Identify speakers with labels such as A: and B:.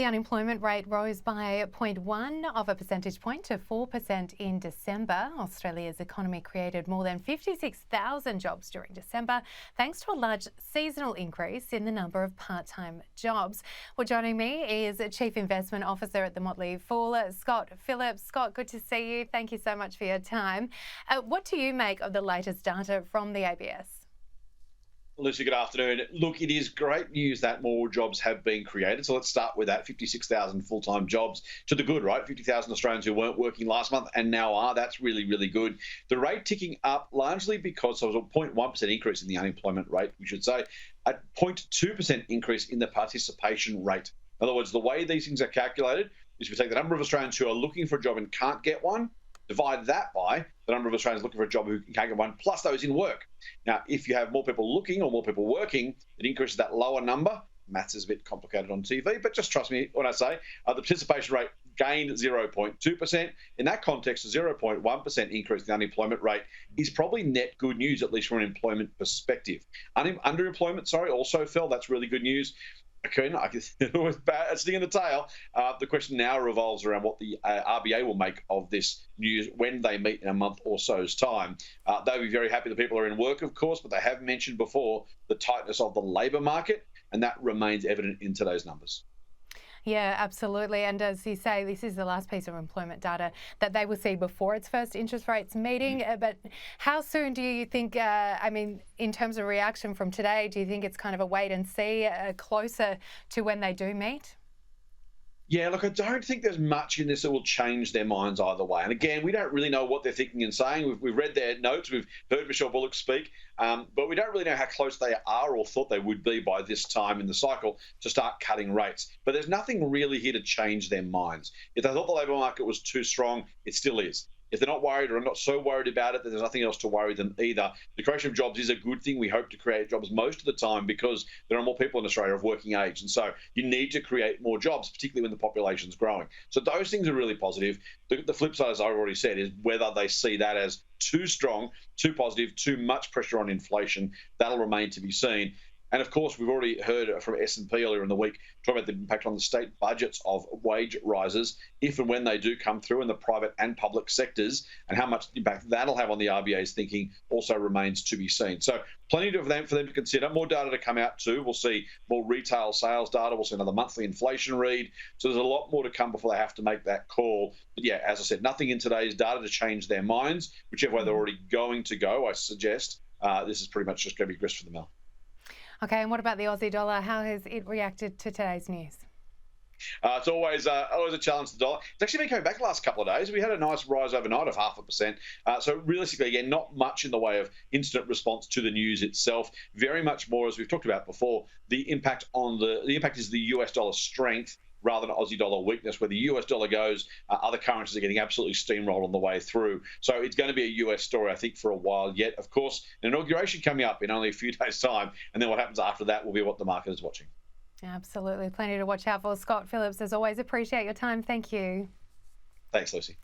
A: The unemployment rate rose by zero point 0.1 of a percentage point to 4% in December. Australia's economy created more than 56,000 jobs during December, thanks to a large seasonal increase in the number of part-time jobs. Well, joining me is Chief Investment Officer at the Motley Fool, Scott Phillips. Scott, good to see you. Thank you so much for your time. What do you make of the latest data from the ABS?
B: Lucy, good afternoon. Look, it is great news that more jobs have been created. So let's start with that 56,000 full-time jobs to the good, right? 50,000 Australians who weren't working last month and now are. That's really, really good. The rate ticking up largely because there was a 0.1% increase in the unemployment rate, we should say, a 0.2% increase in the participation rate. In other words, the way these things are calculated is we take the number of Australians who are looking for a job and can't get one, divide that by the number of Australians looking for a job who can't get one, plus those in work. Now, if you have more people looking or more people working, it increases that lower number. Maths is a bit complicated on TV, but just trust me when I say the participation rate gained 0.2%. In that context, a 0.1% increase in the unemployment rate is probably net good news, at least from an employment perspective. Underemployment, also fell. That's really good news. Okay, no, it was bad. Sitting in the tail. The question now revolves around what the RBA will make of this news when they meet in a month or so's time. They'll be very happy that people are in work, of course, but they have mentioned before the tightness of the labour market, and that remains evident in today's numbers.
A: Yeah, absolutely. And as you say, this is the last piece of employment data that they will see before its first interest rates meeting. But how soon do you think, in terms of reaction from today, do you think it's kind of a wait and see closer to when they do meet?
B: Yeah, look, I don't think there's much in this that will change their minds either way. And again, we don't really know what they're thinking and saying. We've read their notes. We've heard Michelle Bullock speak, but we don't really know how close they are or thought they would be by this time in the cycle to start cutting rates. But there's nothing really here to change their minds. If they thought the labour market was too strong, it still is. If they're not worried or not so worried about it, then there's nothing else to worry them either. The creation of jobs is a good thing. We hope to create jobs most of the time because there are more people in Australia of working age. And so you need to create more jobs, particularly when the population's growing. So those things are really positive. The flip side, as I already said, is whether they see that as too strong, too positive, too much pressure on inflation. That'll remain to be seen. And of course, we've already heard from S&P earlier in the week talking about the impact on the state budgets of wage rises, if and when they do come through in the private and public sectors, and how much impact that'll have on the RBA's thinking also remains to be seen. So plenty for them to consider. More data to come out too. We'll see more retail sales data. We'll see another monthly inflation read. So there's a lot more to come before they have to make that call. But yeah, as I said, nothing in today's data to change their minds. Whichever way they're already going to go, I suggest this is pretty much just going to be grist for the mill.
A: Okay, and what about the Aussie dollar? How has it reacted to today's news?
B: It's always a challenge to the dollar. It's actually been coming back the last couple of days. We had a nice rise overnight of 0.5%. So realistically, again, not much in the way of instant response to the news itself. Very much more, as we've talked about before, the impact is the US dollar strength rather than Aussie dollar weakness. Where the US dollar goes, other currencies are getting absolutely steamrolled on the way through. So it's going to be a US story, I think, for a while yet. Of course, an inauguration coming up in only a few days' time, and then what happens after that will be what the market is watching.
A: Absolutely. Plenty to watch out for. Scott Phillips, as always, appreciate your time. Thank you.
B: Thanks, Lucy.